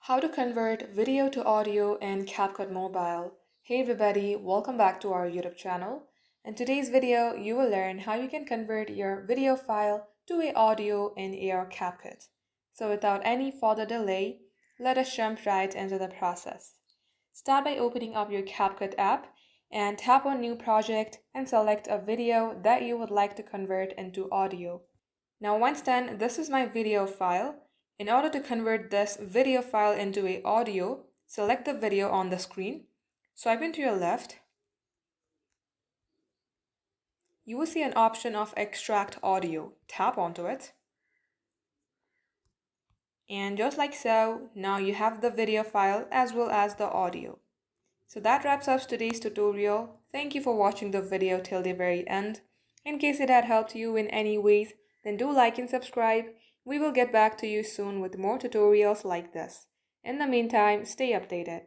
How to convert video to audio in CapCut Mobile. Hey everybody, welcome back to our YouTube channel. In today's video, you will learn how you can convert your video file to a audio in your CapCut. So without any further delay, let us jump right into the process. Start by opening up your CapCut app and tap on New Project and select a video that you would like to convert into audio. Now once done, this is my video file. In order to convert this video file into an audio, select the video on the screen, swipe into your left. You will see an option of extract audio. Tap onto it. And just like so, now you have the video file as well as the audio. So that wraps up today's tutorial. Thank you for watching the video till the very end. In case it had helped you in any ways, then do like and subscribe. We will get back to you soon with more tutorials like this. In the meantime, stay updated.